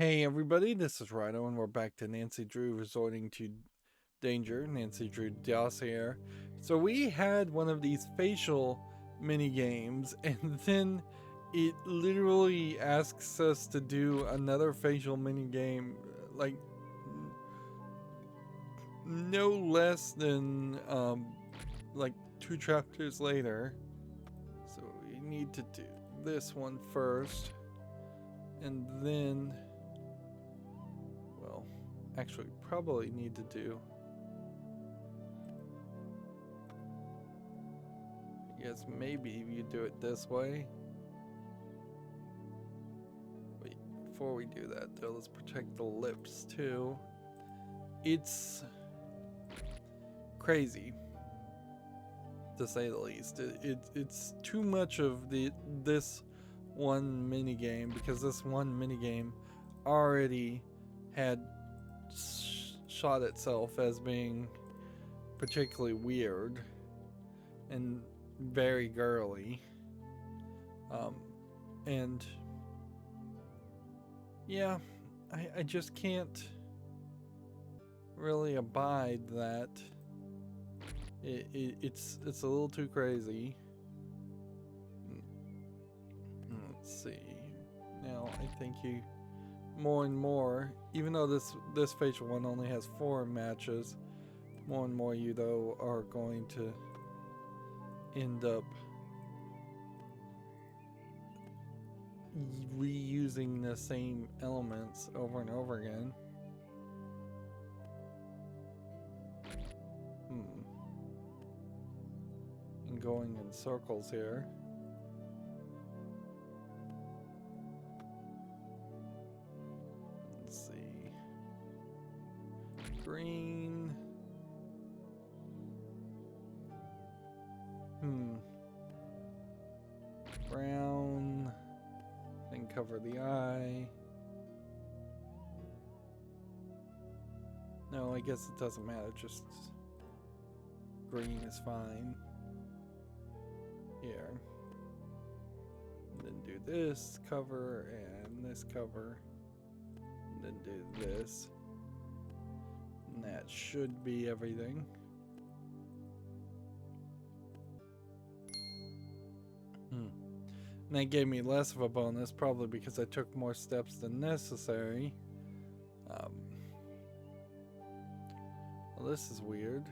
Hey everybody, this is Rydo and we're back to Nancy Drew resorting to danger, Nancy Drew Dossier. So we had one of these facial mini games and then it literally asks us to do another facial mini game like no less than like 2 chapters later. So we need to do this one first and then actually probably need to do, I guess maybe you do it this way. Wait, before we do that though, let's protect the lips too. It's crazy to say the least. It's too much of this one mini game, because this one mini game already had shot itself as being particularly weird and very girly, and yeah, I just can't really abide that. It's a little too crazy. Let's see. Now I think you more and more, even though this facial one only has 4 matches, more and more you though are going to end up reusing the same elements over and over again. And going in circles here. Let's see. Green. Brown. Then cover the eye. No, I guess it doesn't matter, just green is fine. Here. And then do this cover and this cover. And then do this. And that should be everything. And that gave me less of a bonus, probably because I took more steps than necessary. Well, this is weird.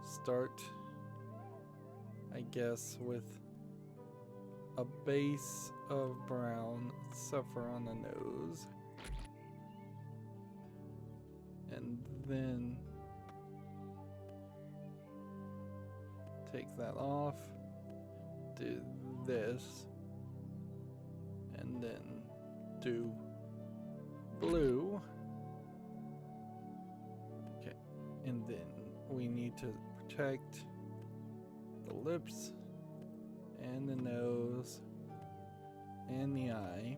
Start, I guess, with a base of brown, suffer on the nose. And then take that off. Do this, and then do blue. Okay, and then we need to protect the lips and the nose and the eye,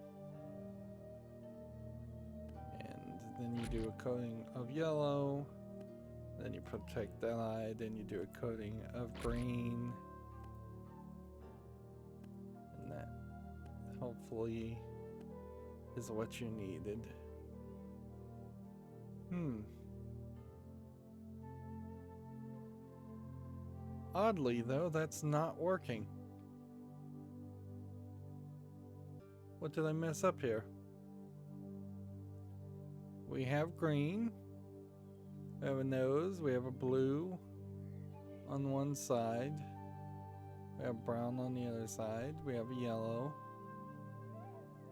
and then you do a coating of yellow, then you protect that eye, then you do a coating of green. That hopefully is what you needed. Oddly though, that's not working. What did I mess up here? We have green, we have a nose, we have a blue on one side, we have brown on the other side, we have a yellow.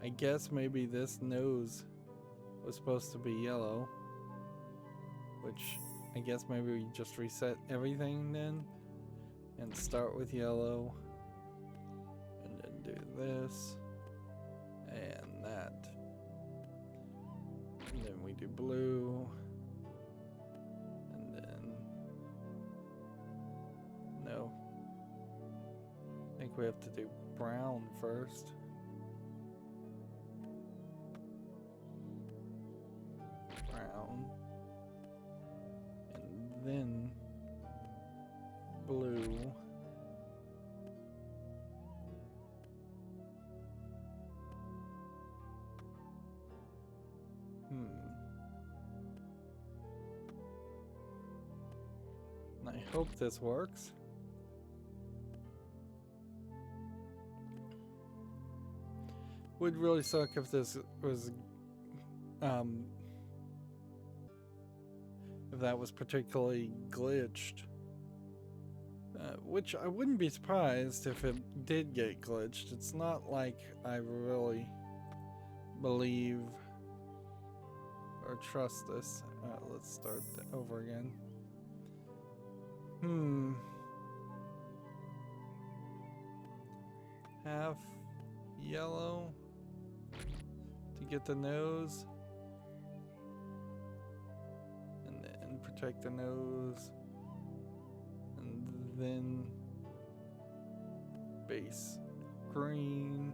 I guess maybe this nose was supposed to be yellow, which I guess maybe we just reset everything then and start with yellow and then do this and that, and then we do blue, and then no, I think we have to do brown first. Brown. And then blue. I hope this works. Would really suck if this was, if that was particularly glitched. Which I wouldn't be surprised if it did get glitched. It's not like I really believe or trust this. Let's start over again. Half yellow to get the nose, and then protect the nose, and then base green,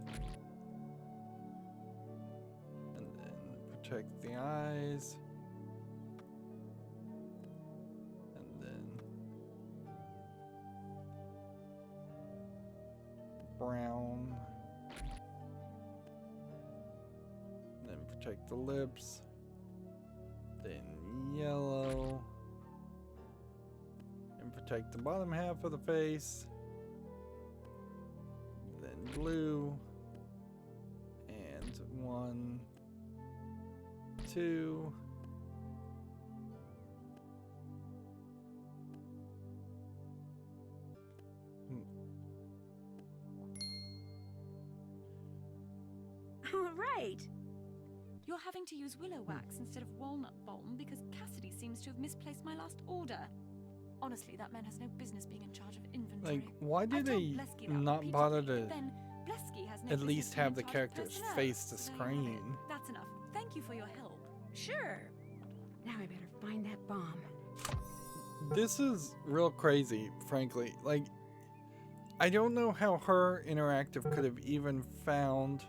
and then protect the eyes, and then brown, then protect the lips, then yellow, and protect the bottom half of the face, then blue, and 1, 2, Right. You're having to use willow wax instead of walnut balm because Cassidy seems to have misplaced my last order. Honestly, that man has no business being in charge of inventory. like, why did they not bother to at least have the characters face the screen? That's enough. Thank you for your help. Sure. Now I better find that bomb. This is real crazy, frankly. Like, I don't know how her interactive could have even found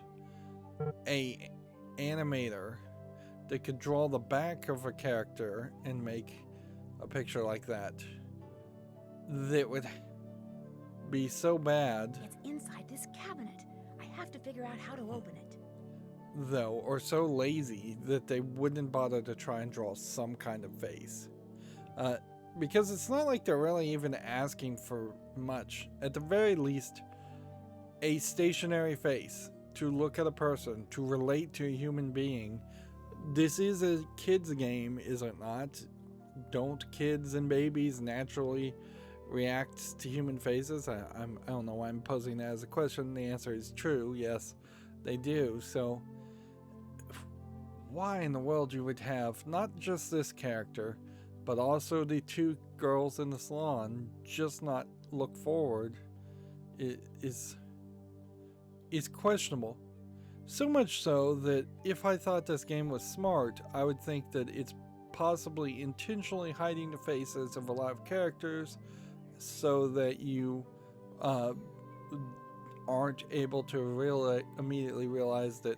a animator that could draw the back of a character and make a picture like that that would be so bad, It's inside this cabinet. I have to figure out how to open it. though, or so lazy that they wouldn't bother to try and draw some kind of face. Because it's not like they're really even asking for much. At the very least, a stationary face to look at a person, to relate to a human being. This is a kid's game, is it not? Don't kids and babies naturally react to human faces? I don't know why I'm posing that as a question. The answer is true. Yes, they do. So why in the world you would have not just this character, but also the 2 girls in the salon just not look forward is questionable. So much so that if I thought this game was smart, I would think that it's possibly intentionally hiding the faces of a lot of characters so that you aren't able to immediately realize that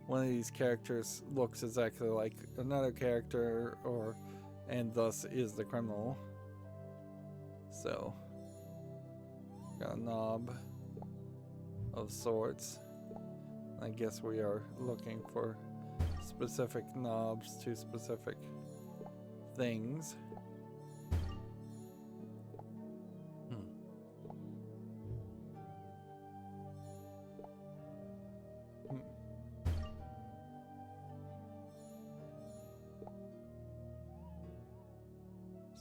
one of these characters looks exactly like another character, and thus is the criminal. So, got a knob of sorts. I guess we are looking for specific knobs to specific things.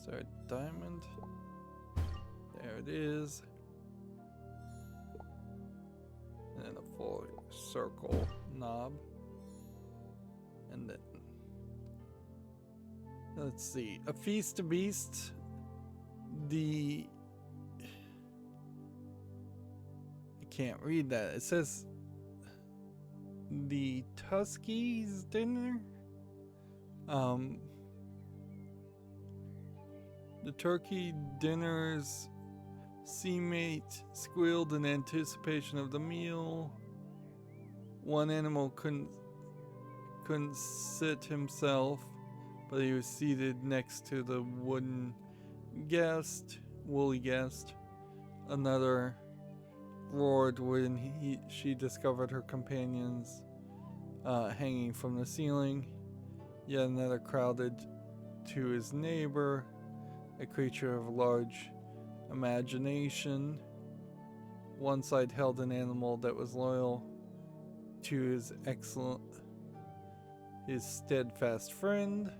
So diamond, there it is, and then a full circle knob, and then let's see, a feast to beast. I can't read that. It says the Tuskie's dinner. The turkey dinner's seamate squealed in anticipation of the meal. One animal couldn't sit himself, but he was seated next to the woolly guest. Another roared when she discovered her companions hanging from the ceiling. Yet another crowded to his neighbor. a creature of large imagination. One side held an animal that was loyal to his steadfast friend,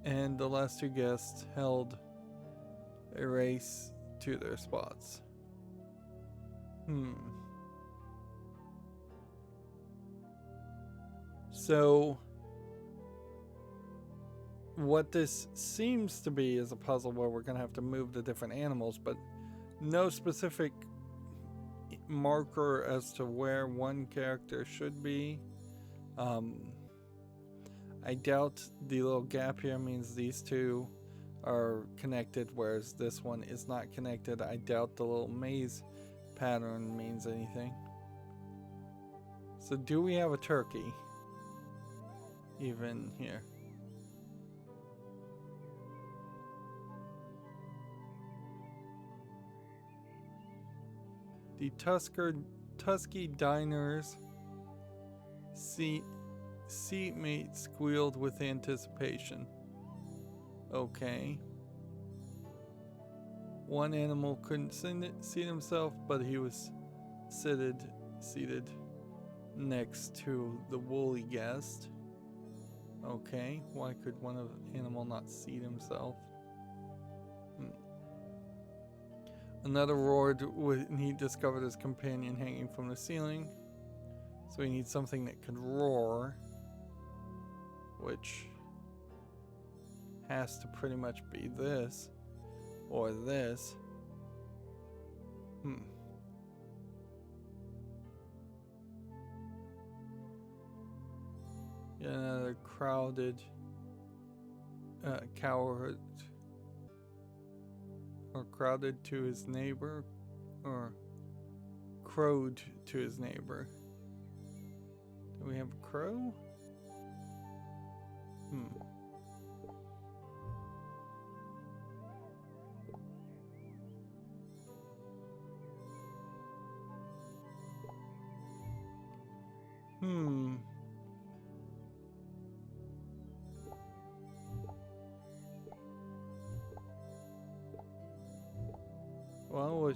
and the last two guests held a race to their spots. So what this seems to be is a puzzle where we're going to have to move the different animals, but no specific marker as to where one character should be. I doubt the little gap here means these two are connected, whereas this one is not connected. I doubt the little maze pattern means anything. So do we have a turkey even here? The Tusky Diner's seatmate squealed with anticipation. Okay. One animal couldn't seat himself, but he was seated next to the woolly guest. Okay, why could one animal not seat himself? Another roared when he discovered his companion hanging from the ceiling. So he needs something that could roar, which has to pretty much be this or this. Another crowded coward, or crowded to his neighbor, or crowed to his neighbor. Do we have a crow? Well, we're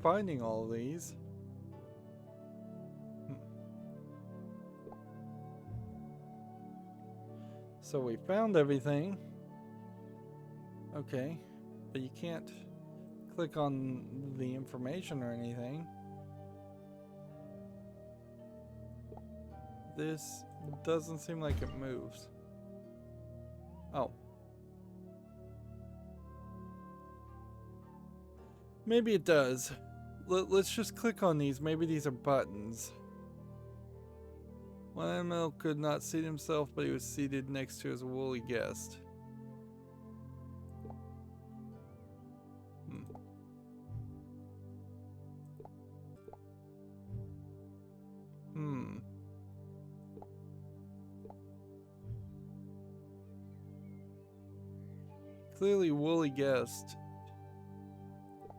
finding all of these. So we found everything. Okay, but you can't click on the information or anything. This doesn't seem like it moves. Oh. Maybe it does. Let's just click on these. Maybe these are buttons. One animal could not seat himself, but he was seated next to his woolly guest. Clearly, woolly guest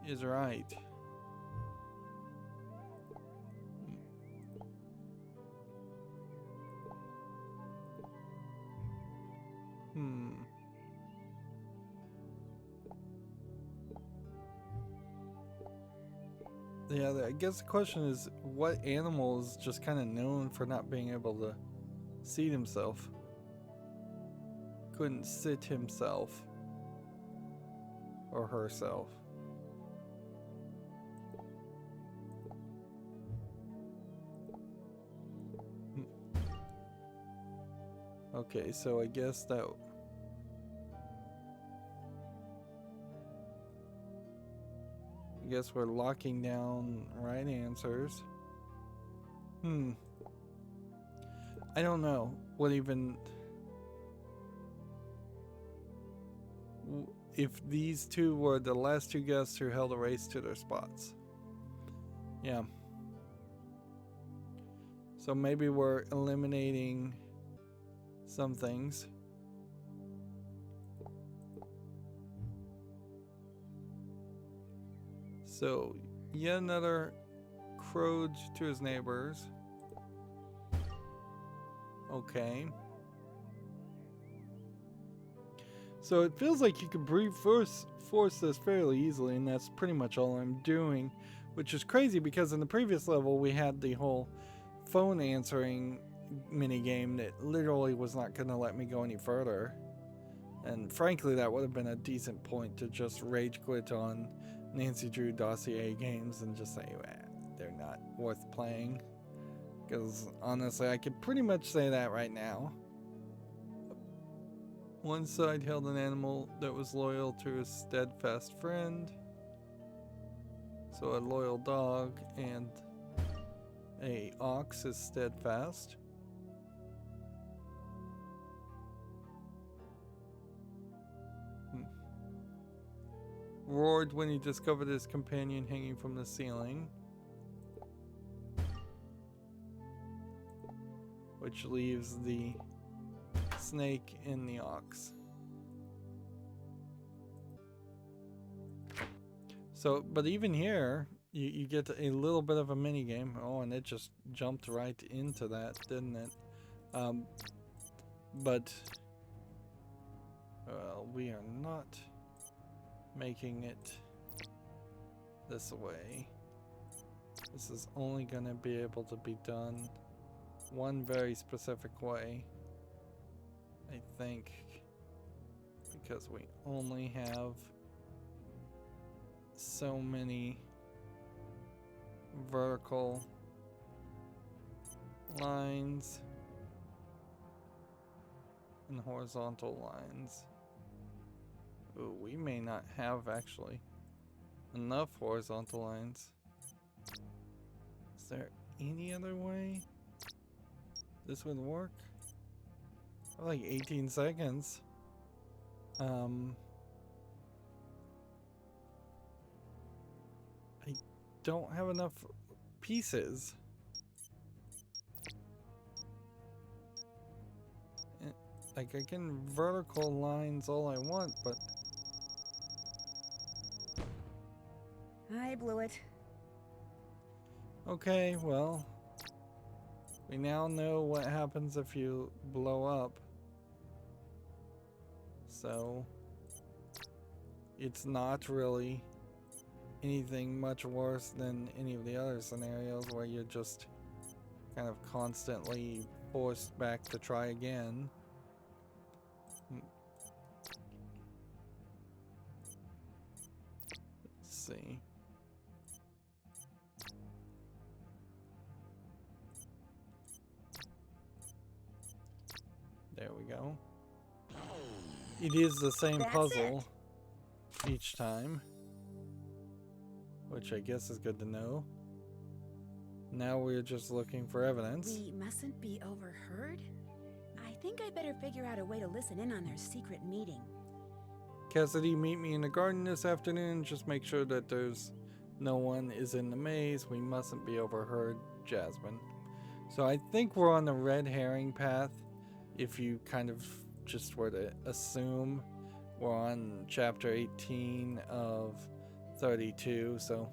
is right. Yeah, I guess the question is, what animal is just kind of known for not being able to seat himself? Couldn't sit himself or herself. Okay, so I guess that... I guess we're locking down right answers. I don't know what even... if these two were the last two guests who held a race to their spots. Yeah. So maybe we're eliminating some things. So, yet another crowed to his neighbors. Okay. So it feels like you can force this fairly easily, and that's pretty much all I'm doing, which is crazy because in the previous level we had the whole phone answering mini game that literally was not going to let me go any further. And frankly, that would have been a decent point to just rage quit on Nancy Drew Dossier games and just say, they're not worth playing. Because honestly, I could pretty much say that right now. One side held an animal that was loyal to a steadfast friend. So a loyal dog and a ox is steadfast. Roared when he discovered his companion hanging from the ceiling. Which leaves the snake in the ox. So, but even here, you get a little bit of a mini game. Oh, and it just jumped right into that, didn't it? But we are not making it this way. This is only going to be able to be done one very specific way, I think, because we only have so many vertical lines and horizontal lines. Ooh, we may not have actually enough horizontal lines. Is there any other way this would work? Like 18 seconds. I don't have enough pieces. Like, I can vertical lines all I want, but I blew it. okay, well, we now know what happens if you blow up. So it's not really anything much worse than any of the other scenarios where you're just kind of constantly forced back to try again. Let's see. There we go. It is the same puzzle each time, which I guess is good to know. Now we're just looking for evidence. We mustn't be overheard? I think I better figure out a way to listen in on their secret meeting. Cassidy, meet me in the garden this afternoon. Just make sure that there's no one is in the maze. We mustn't be overheard, Jasmine. So I think we're on the red herring path. If you kind of just were to assume we're on chapter 18 of 32. So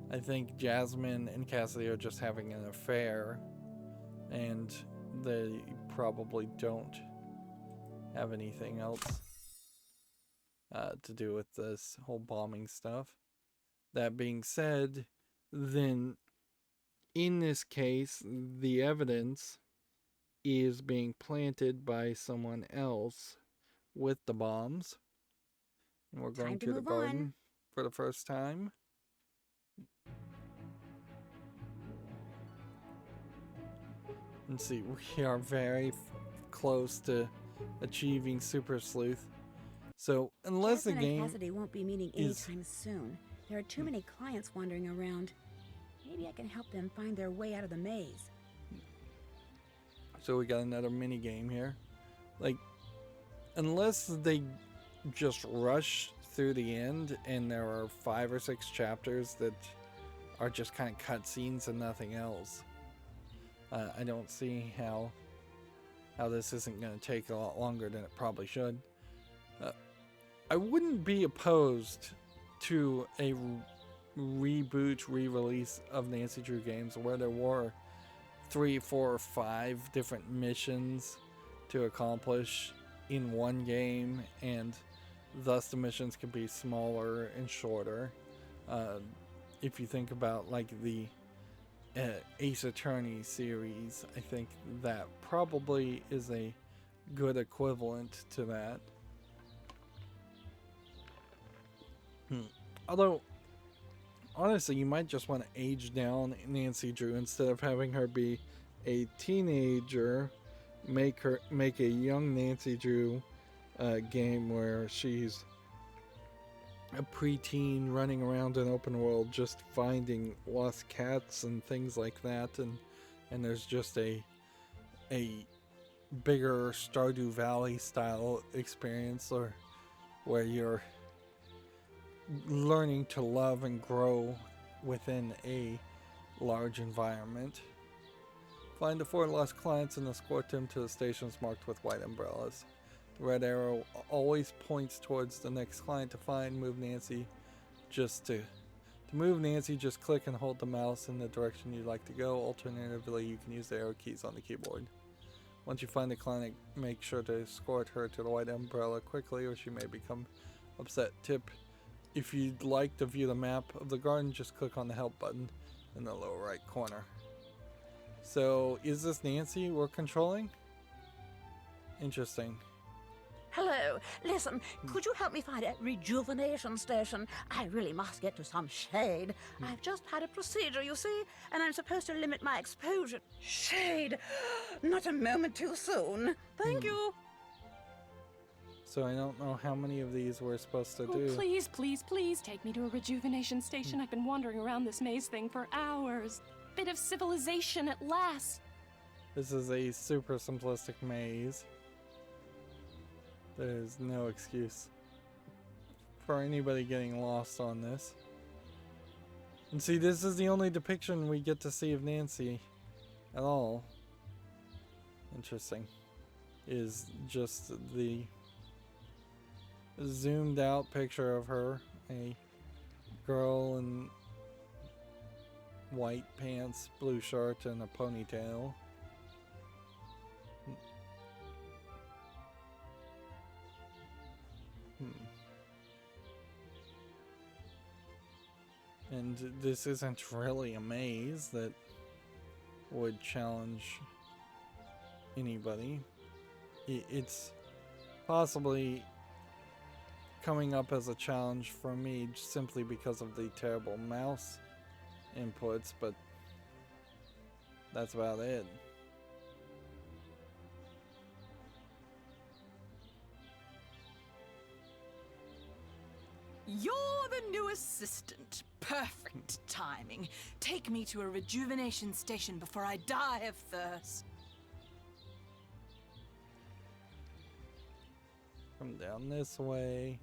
I think Jasmine and Cassidy are just having an affair, and they probably don't have anything else to do with this whole bombing stuff. That being said, then in this case, the evidence is being planted by someone else with the bombs. And we're going to the garden for the first time. And see, we are very close to achieving Super Sleuth. So, unless the game and Cassidy won't be meeting anytime soon, there are too many clients wandering around. Maybe I can help them find their way out of the maze. So we got another mini game here. Like, unless they just rush through the end and there are 5 or 6 chapters that are just kind of cutscenes and nothing else, I don't see how this isn't going to take a lot longer than it probably should. I wouldn't be opposed to a reboot, re-release of Nancy Drew games where there were 3, 4, or 5 different missions to accomplish in one game, and thus the missions can be smaller and shorter. If you think about like the Ace Attorney series, I think that probably is a good equivalent to that. Although, honestly, you might just want to age down Nancy Drew instead of having her be a teenager. Make a young Nancy Drew game where she's a preteen running around an open world just finding lost cats and things like that, and there's just a bigger Stardew Valley style experience, or where you're learning to love and grow within a large environment. Find the 4 lost clients and escort them to the stations marked with white umbrellas. The red arrow always points towards the next client to find. Move Nancy. To move Nancy, just click and hold the mouse in the direction you'd like to go. Alternatively, you can use the arrow keys on the keyboard. Once you find the client, make sure to escort her to the white umbrella quickly, or she may become upset. Tip: if you'd like to view the map of the garden, just click on the help button in the lower right corner. So, is this Nancy we're controlling? Interesting. Hello. Listen, could you help me find a rejuvenation station? I really must get to some shade. I've just had a procedure, you see, and I'm supposed to limit my exposure. Shade! Not a moment too soon. Thank you. So I don't know how many of these we're supposed to do. Please, please, please take me to a rejuvenation station. I've been wandering around this maze thing for hours. Bit of civilization at last. This is a super simplistic maze. There's no excuse for anybody getting lost on this. And see, this is the only depiction we get to see of Nancy at all. Interesting. Is just the zoomed out picture of her, a girl in white pants, blue shirt, and a ponytail. And this isn't really a maze that would challenge anybody. It's possibly coming up as a challenge for me simply because of the terrible mouse inputs, but that's about it. You're the new assistant. Perfect timing. Take me to a rejuvenation station before I die of thirst. Come down this way.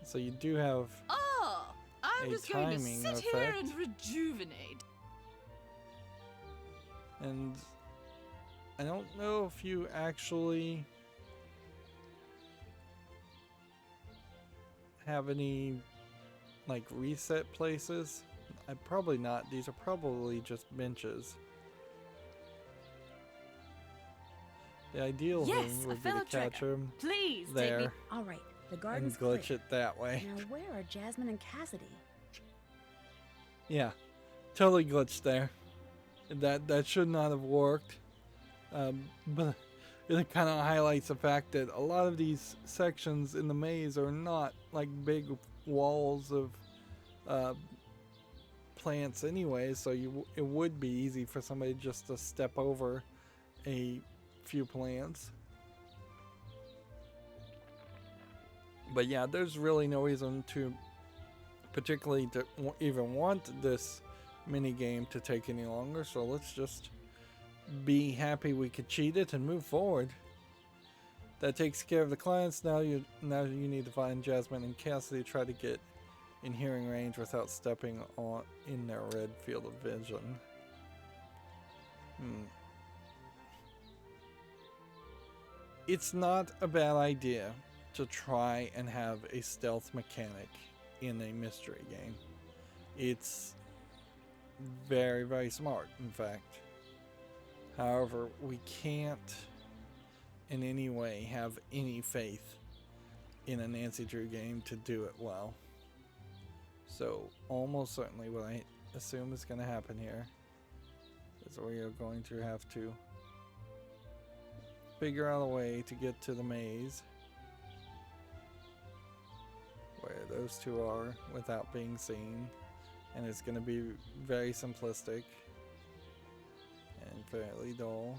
So you do have Oh, I'm a just going to timing sit here effect. and rejuvenate. And I don't know if you actually have any like reset places. Probably not. These are probably just benches. The ideal Yes, thing a would be to fellow catch trigger. them Please take there me. All right, the and garden's glitch clear. it that way. Now, where are Jasmine and Cassidy? Yeah, totally glitched there. That should not have worked. But it kind of highlights the fact that a lot of these sections in the maze are not like big walls of plants anyway, so it would be easy for somebody just to step over a few plants. But yeah, there's really no reason to particularly to even want this mini game to take any longer, so let's just be happy we could cheat it and move forward. That takes care of the clients. Now you need to find Jasmine and Cassidy, try to get in hearing range without stepping on in their red field of vision. It's not a bad idea to try and have a stealth mechanic in a mystery game. It's very, very smart, in fact. However, we can't in any way have any faith in a Nancy Drew game to do it well. So almost certainly what I assume is going to happen here is we are going to have to figure out a way to get to the maze where those two are without being seen, and it's going to be very simplistic and fairly dull.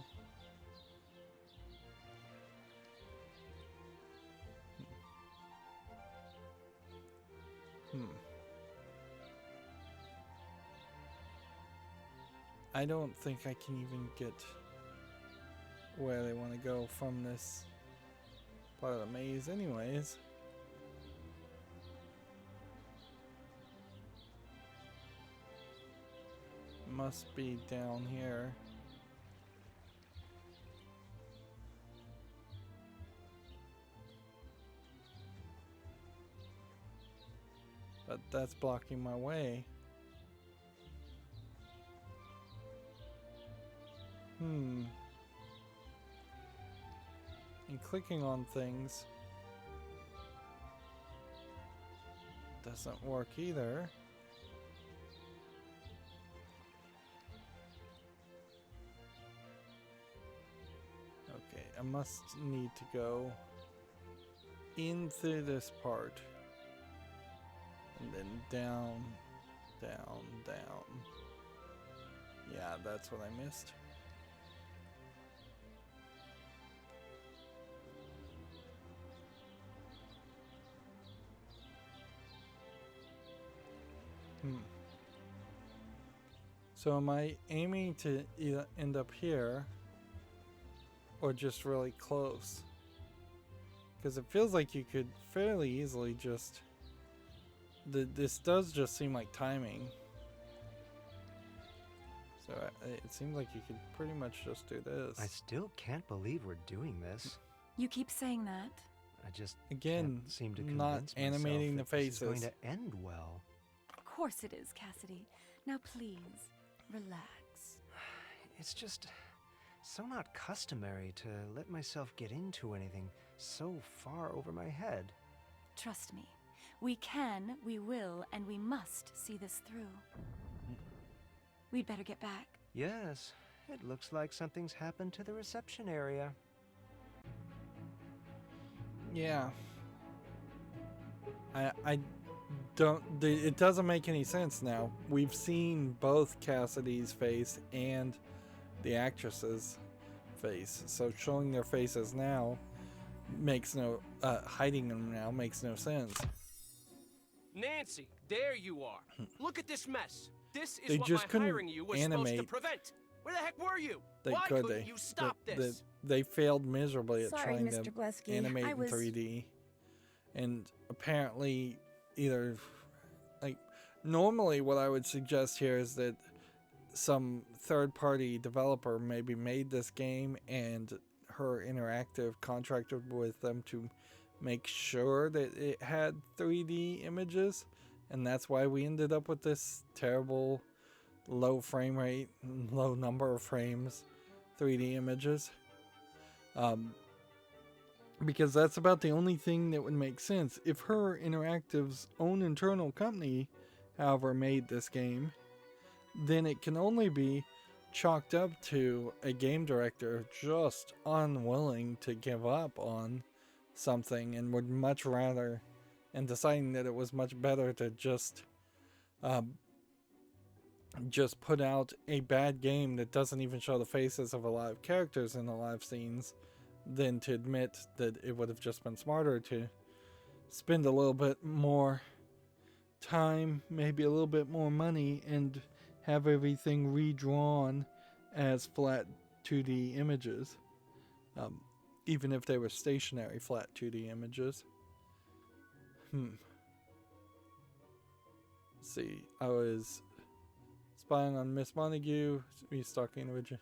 I don't think I can even get where they want to go from this part of the maze anyways. Must be down here. But that's blocking my way. And clicking on things doesn't work either. Okay, I must need to go in through this part and then down, down, down. Yeah, that's what I missed. So am I aiming to either end up here or just really close? Because it feels like you could fairly easily just... This does just seem like timing. So it seems like you could pretty much just do this. I still can't believe we're doing this. You keep saying that. I just Again, can't seem to not convince animating the myself that this is faces. going to end well. Of course it is, Cassidy. Now please, relax. It's just so not customary to let myself get into anything so far over my head. Trust me. We can, we will, and we must see this through. We'd better get back. Yes, it looks like something's happened to the reception area. Yeah. I don't... It doesn't make any sense now. We've seen both Cassidy's face and the actress's face. So showing their faces now makes no... hiding them now makes no sense. Nancy, there you are. Look at this mess. This is They what just my couldn't hiring you was supposed to animate. prevent. Where the heck were you? They Why could, couldn't you stop this? They failed miserably at Sorry, trying Mr. to Blesky. animate I in was- 3D. And apparently either... Like, normally what I would suggest here is that some third-party developer maybe made this game and her interactive contracted with them to make sure that it had 3D images, and that's why we ended up with this terrible low frame rate, low number of frames 3D images. Because that's about the only thing that would make sense. If her Interactive's own internal company, however, made this game, then it can only be chalked up to a game director just unwilling to give up on something and would much rather, and deciding that it was much better to just put out a bad game that doesn't even show the faces of a lot of characters in the live scenes, than to admit that it would have just been smarter to spend a little bit more time, maybe a little bit more money, and have everything redrawn as flat 2D images. Even if they were stationary flat 2D images. See, I was spying on Miss Montague, restalking original,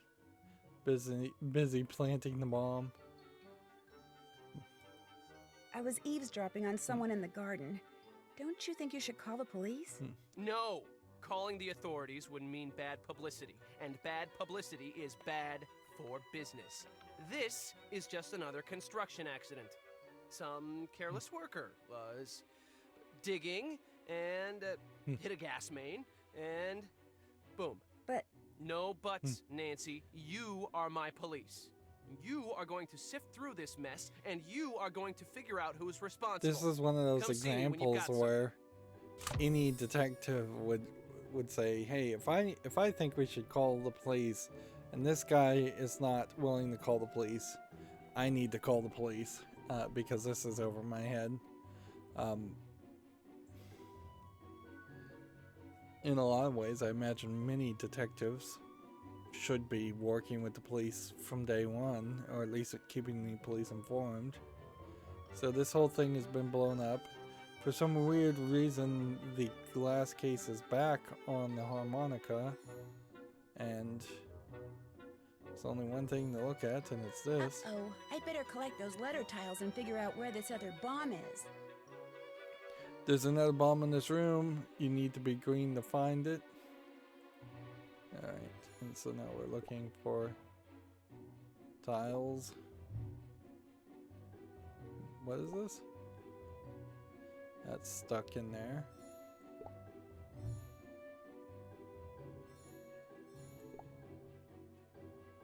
busy planting the bomb. I was eavesdropping on someone in the garden. Don't you think you should call the police? No. Calling the authorities would mean bad publicity, and bad publicity is bad for business. This is just another construction accident. Some careless worker was digging and hit a gas main, and boom. But No buts, Nancy. You are my police. You are going to sift through this mess, and you are going to figure out who's responsible. This is one of those Come see me when you've examples got where any detective would say, "Hey, if I think we should call the police, and this guy is not willing to call the police, I need to call the police because this is over my head." In a lot of ways, I imagine many detectives should be working with the police from day one, or at least keeping the police informed. So this whole thing has been blown up. For some weird reason, the glass case is back on the harmonica, and there's only one thing to look at, and it's this. uh-oh, I'd better collect those letter tiles and figure out where this other bomb is. There's another bomb in this room. You need to be green to find it. Alright, and so now we're looking for tiles. What is this? That's stuck in there.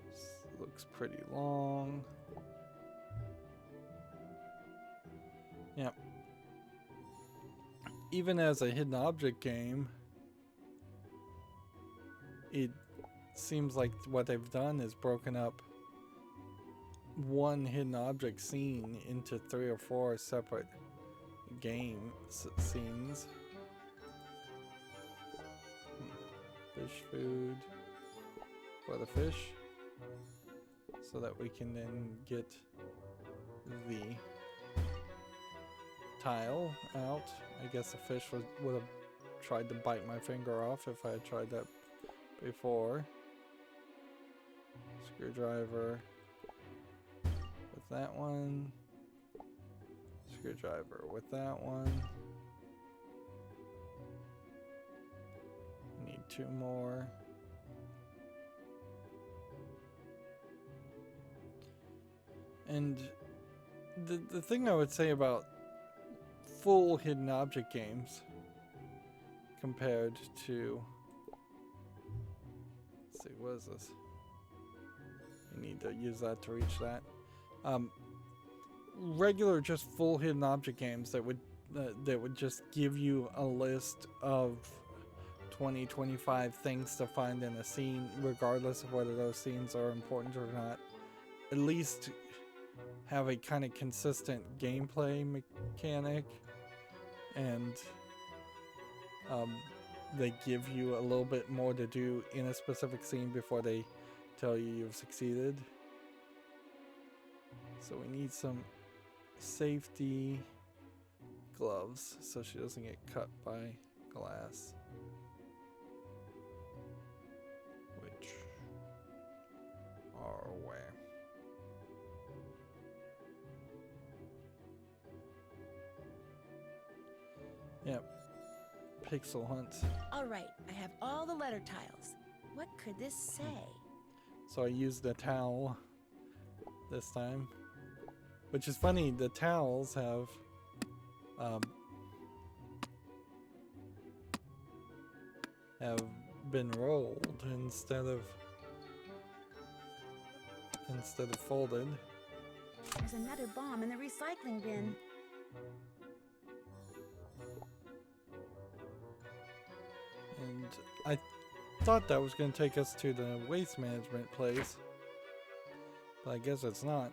This looks pretty long. Yep. Even as a hidden object game, it seems like what they've done is broken up one hidden object scene into 3 or 4 separate game scenes. Fish food for the fish, so that we can then get the tile out. I guess the fish would have tried to bite my finger off if I had tried that before. Screwdriver with that one. Screwdriver with that one. Need 2 more. And the thing I would say about full hidden object games compared to, let's see, what is this? You need to use that to reach that. Regular just full hidden object games that would just give you a list of 20-25 things to find in a scene, regardless of whether those scenes are important or not. At least have a kind of consistent gameplay mechanic, and they give you a little bit more to do in a specific scene before they tell you you've succeeded. So we need some safety gloves so she doesn't get cut by glass, which are where? Yep. Pixel hunt. All right, I have all the letter tiles. What could this say? So I used the towel this time, which is funny. The towels have been rolled instead of folded. There's another bomb in the recycling bin. And I thought that was going to take us to the waste management place, but I guess it's not.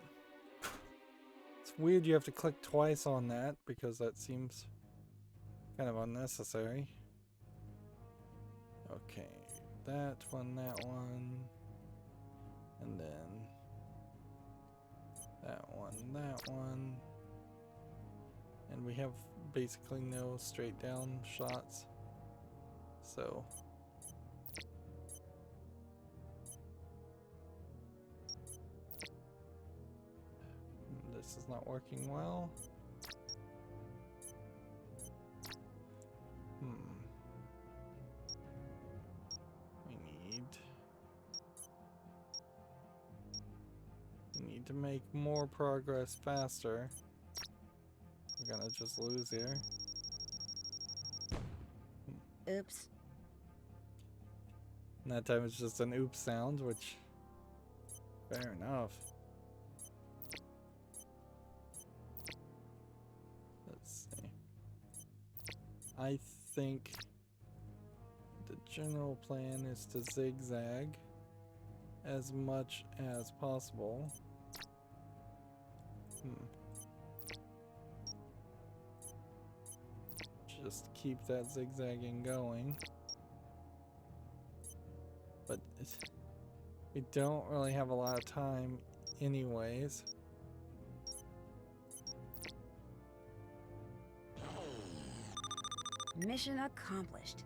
It's weird you have to click twice on that, because that seems kind of unnecessary. Okay, that one, and then that one, and we have basically no straight down shots. So this is not working well. We need We need to make more progress faster. We're gonna just lose here. Oops. And that time it's just an oops sound, which, fair enough. Let's see. I think the general plan is to zigzag as much as possible. Just keep that zigzagging going. But we don't really have a lot of time anyways. Mission accomplished.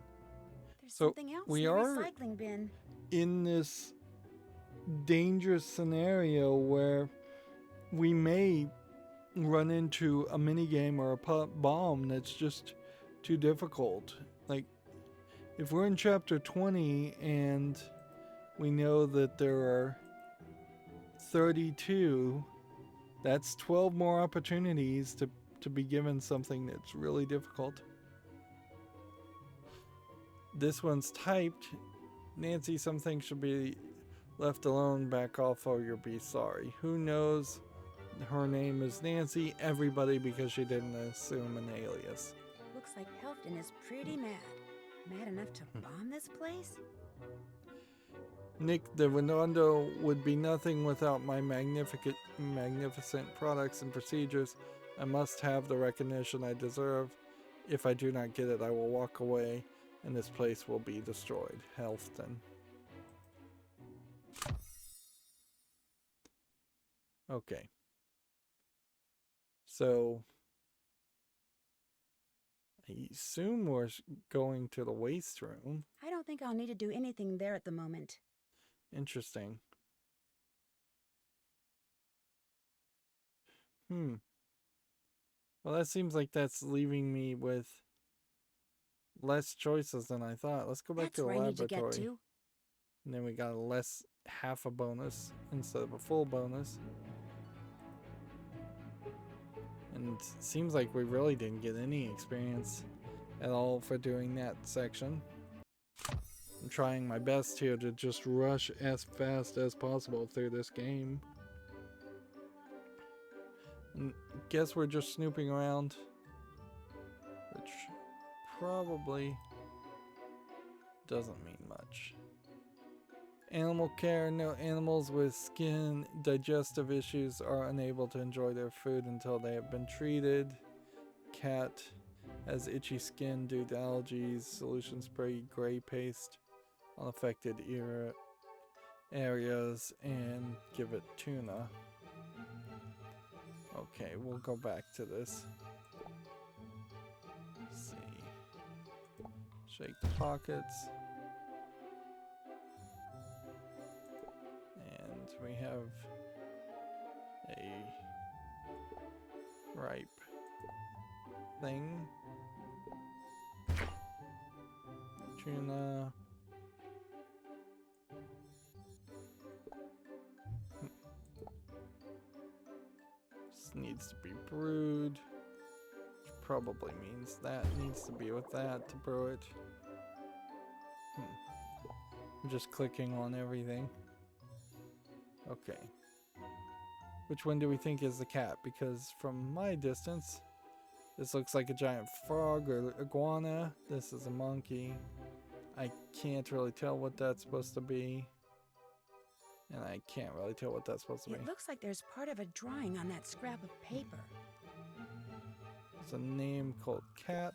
There's So, something else we in the are- recycling bin. In this dangerous scenario where we may run into a minigame or a bomb that's just too difficult. Like, if we're in chapter 20 and we know that there are 32, that's 12 more opportunities to be given something that's really difficult. This one's typed, Nancy, something should be left alone, back off or you'll be sorry. Who knows her name is Nancy? Everybody, because she didn't assume an alias. Looks like Helfton is pretty mad. Mad enough to bomb this place? Nick, the Redondo would be nothing without my magnificent products and procedures. I must have the recognition I deserve. If I do not get it, I will walk away, and this place will be destroyed. Helfton. Okay. So, I assume we're going to the waste room. I don't think I'll need to do anything there at the moment. Interesting. Well, that seems like that's leaving me with less choices than I thought. Let's go back That's to the where I need to laboratory. get to. And then we got a half a bonus instead of a full bonus. And it seems like we really didn't get any experience at all for doing that section. I'm trying my best here to just rush as fast as possible through this game. And guess we're just snooping around, which probably doesn't mean much. Animal care. No animals with skin digestive issues are unable to enjoy their food until they have been treated. Cat has itchy skin due to allergies. Solution spray gray paste on affected areas and give it tuna. Okay, we'll go back to this. Let's see. Shake the pockets. And we have a ripe thing. Tuna. This needs to be brewed. Which probably means that needs to be with that to brew it. I'm just clicking on everything. Okay. Which one do we think is the cat? Because from my distance, this looks like a giant frog or iguana. This is a monkey. I can't really tell what that's supposed to be. And I can't really tell what that's supposed to be. It looks like there's part of a drawing on that scrap of paper. There's a name called Cat.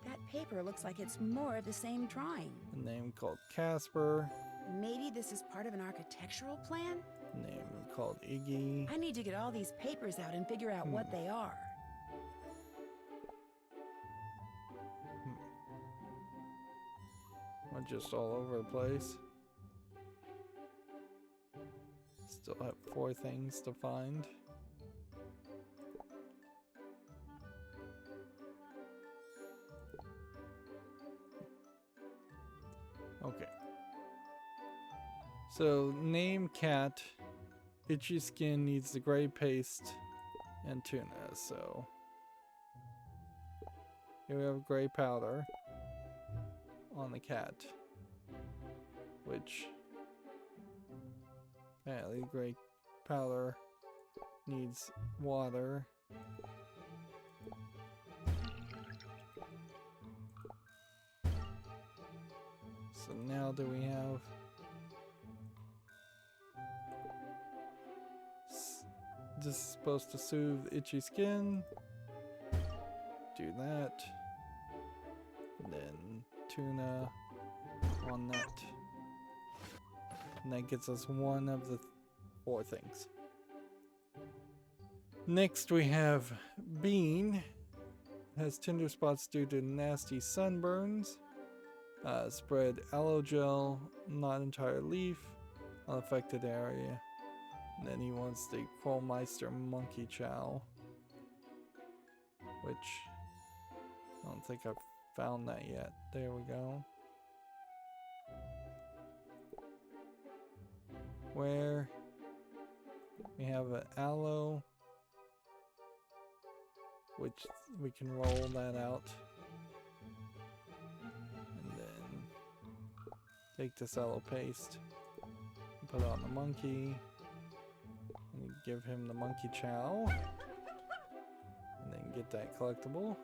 That paper looks like it's more of the same drawing. A name called Casper. Maybe this is part of an architectural plan? A name called Iggy. I need to get all these papers out and figure out what they are. We're just all over the place. Still have 4 things to find. Okay. So name cat Itchy Skin needs the gray paste and tuna, so here we have gray powder on the cat, which apparently gray powder needs water. So now do we have this is supposed to soothe itchy skin. Do that. And then tuna on that. And that gets us one of the 4 things. Next we have bean. Has tender spots due to nasty sunburns. Spread aloe gel, not entire leaf, on affected area. And then he wants the Krollmeister monkey chow, which I don't think I've found that yet. There we go. Where we have an aloe, which we can roll that out. And then take this aloe paste, and put it on the monkey. And give him the monkey chow. And then get that collectible.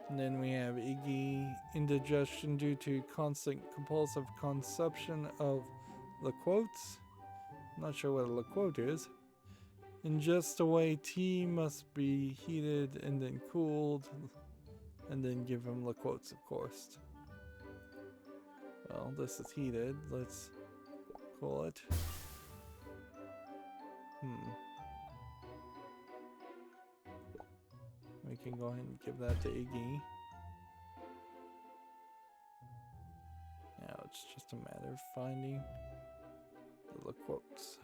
And then we have Iggy, indigestion due to constant compulsive consumption of liquotes. I'm not sure what a liquote is. Ingest away tea must be heated and then cooled. And then give him liquotes, of course. Well, this is heated. Let's cool it. We can go ahead and give that to Iggy. Now it's just a matter of finding the quotes.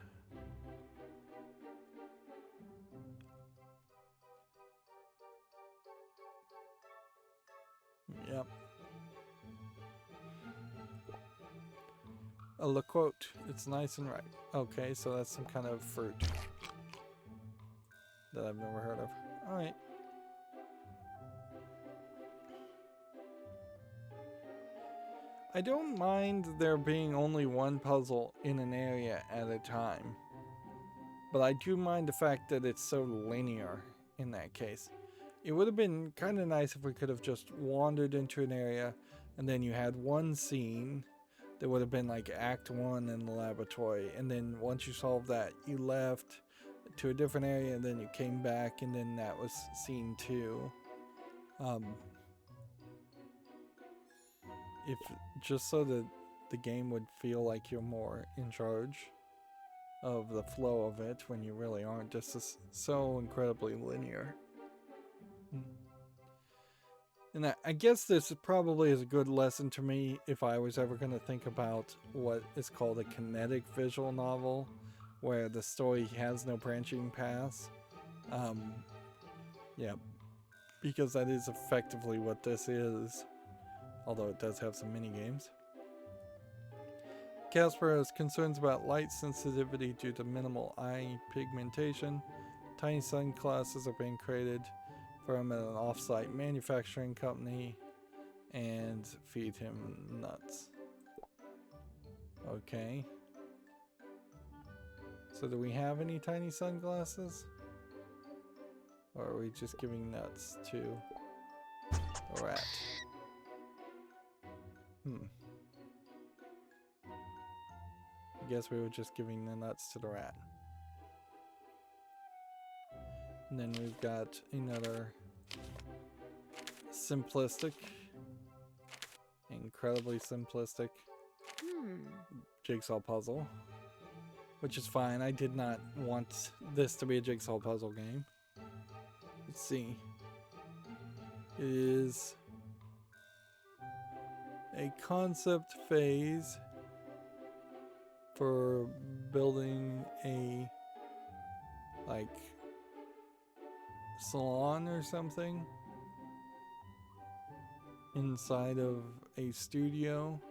Yep. A liquote. It's nice and ripe. Okay, so that's some kind of fruit that I've never heard of. Alright. I don't mind there being only one puzzle in an area at a time, but I do mind the fact that it's so linear in that case. It would have been kind of nice if we could have just wandered into an area and then you had one scene that would have been like Act 1 in the laboratory, and then once you solved that, you left to a different area and then you came back and then that was scene 2. If just so that the game would feel like you're more in charge of the flow of it when you really aren't. This is so incredibly linear. And I guess this probably is a good lesson to me if I was ever going to think about what is called a kinetic visual novel, where the story has no branching paths. Yeah, because that is effectively what this is. Although it does have some mini games. Casper has concerns about light sensitivity due to minimal eye pigmentation. Tiny sunglasses are being created for him at an off-site manufacturing company, and feed him nuts. Okay. So do we have any tiny sunglasses? Or are we just giving nuts to the rat? I guess we were just giving the nuts to the rat. And then we've got another simplistic, incredibly simplistic jigsaw puzzle, which is fine. I did not want this to be a jigsaw puzzle game. Let's see. It is a concept phase for building a like salon or something inside of a studio.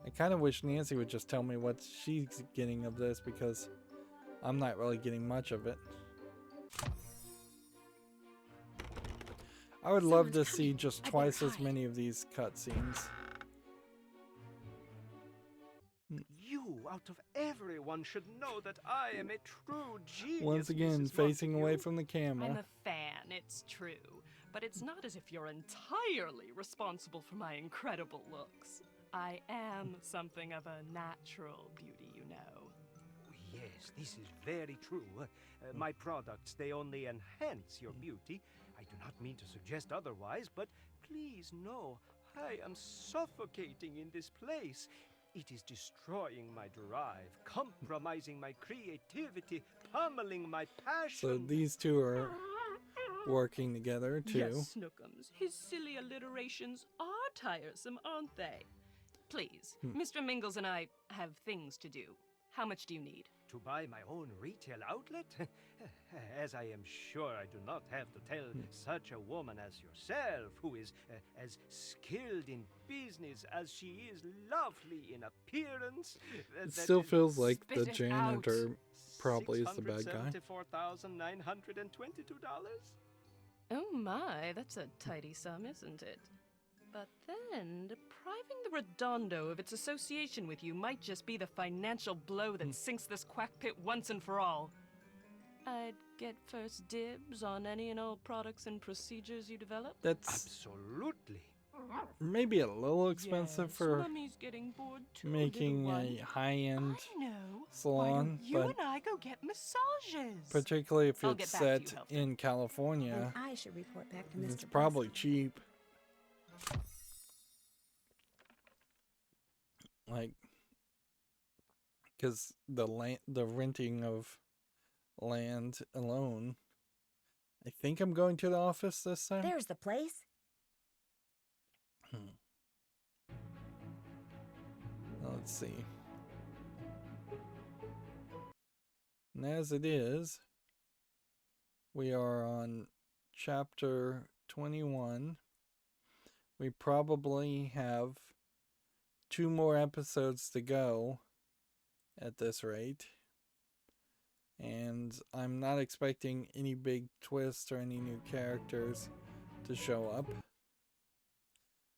I I kind of wish Nancy would just tell me what she's getting of this, because I'm not really getting much of it. I would love to see just twice as many of these cutscenes. You, out of everyone, should know that I am a true genius. Once again, Mrs. facing away Montague. from the camera. I'm a fan, it's true. But it's not as if you're entirely responsible for my incredible looks. I am something of a natural beauty, you know. Yes, this is very true. My products, they only enhance your beauty. I do not mean to suggest otherwise, but please know, I am suffocating in this place. It is destroying my drive, compromising my creativity, pummeling my passion. So these two are working together too. Yes, Snookums, his silly alliterations are tiresome, aren't they? Please, Mr. Mingles and I have things to do. How much do you need? To buy my own retail outlet? As I am sure I do not have to tell such a woman as yourself, who is as skilled in business as she is lovely in appearance. It still feels like the janitor probably is the bad guy. $674,922. Oh my, that's a tidy sum, isn't it? But then, depriving the Redondo of its association with you might just be the financial blow that sinks this quack pit once and for all. I'd get first dibs on any and all products and procedures you develop. That's Absolutely. maybe a little expensive Yes, for Mummy's getting bored too, making little a one. high-end I know. salon, Why don't you but and I go get massages? particularly if I'll it's get back to set you, Helfton. in California, And I should report back to Mr. it's probably Presley. cheap. Like, because the renting of land alone. I think I'm going to the office this time. There's the place. Let's see. And as it is, we are on chapter 21. We probably have 2 more episodes to go at this rate. And I'm not expecting any big twists or any new characters to show up.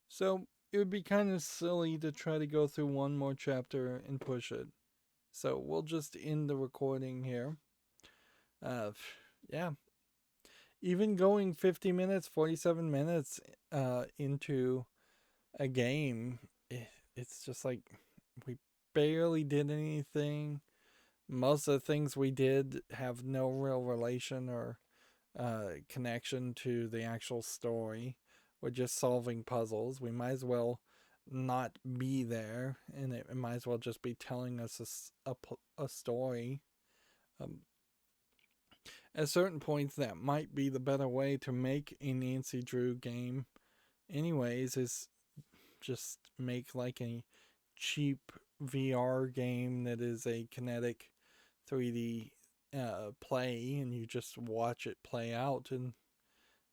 So it would be kind of silly to try to go through one more chapter and push it. So we'll just end the recording here. Yeah. Even going 50 minutes, 47 minutes into a game, it's just like we barely did anything. Most of the things we did have no real relation or connection to the actual story. We're just solving puzzles. We might as well not be there, and it might as well just be telling us a story. At certain points, that might be the better way to make a Nancy Drew game. Anyways, is just make like a cheap VR game that is a kinetic 3D play, and you just watch it play out, and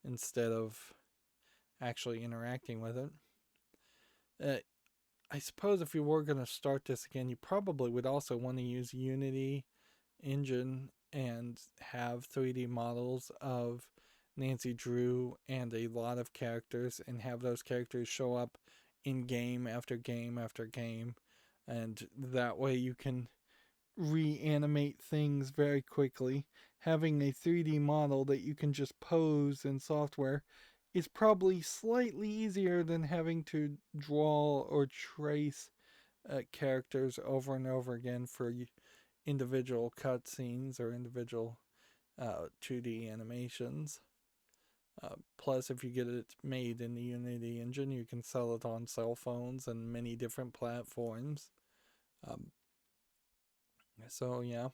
instead of actually interacting with it. I suppose if you were going to start this again, you probably would also want to use Unity engine and have 3D models of Nancy Drew and a lot of characters, and have those characters show up in game after game after game, and that way you can reanimate things very quickly. Having a 3D model that you can just pose in software is probably slightly easier than having to draw or trace characters over and over again for individual cutscenes or individual 2D animations. Plus, if you get it made in the Unity engine, you can sell it on cell phones and many different platforms. So yeah,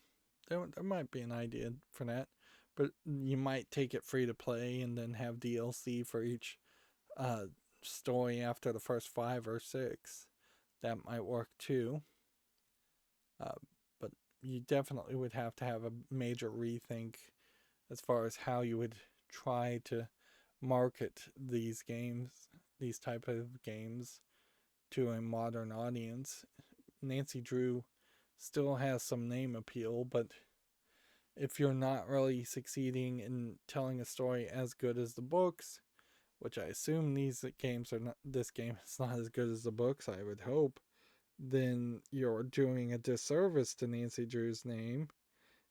there might be an idea for that. But you might take it free to play and then have DLC for each story after the first 5 or 6. That might work too. But you definitely would have to have a major rethink as far as how you would try to market these games, these type of games, to a modern audience. Nancy Drew still has some name appeal, but if you're not really succeeding in telling a story as good as the books, which I assume these games are not, this game is not as good as the books, I would hope, then you're doing a disservice to Nancy Drew's name.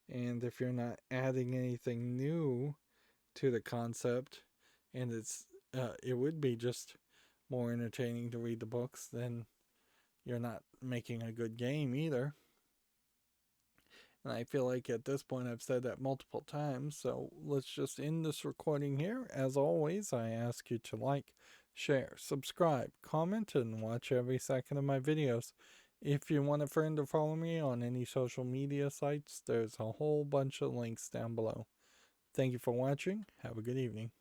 And if you're not adding anything new to the concept, and it would be just more entertaining to read the books, then you're not making a good game either. And I feel like at this point I've said that multiple times, so let's just end this recording here. As always, I ask you to like, share, subscribe, comment, and watch every second of my videos. If you want a friend to follow me on any social media sites, there's a whole bunch of links down below. Thank you for watching. Have a good evening.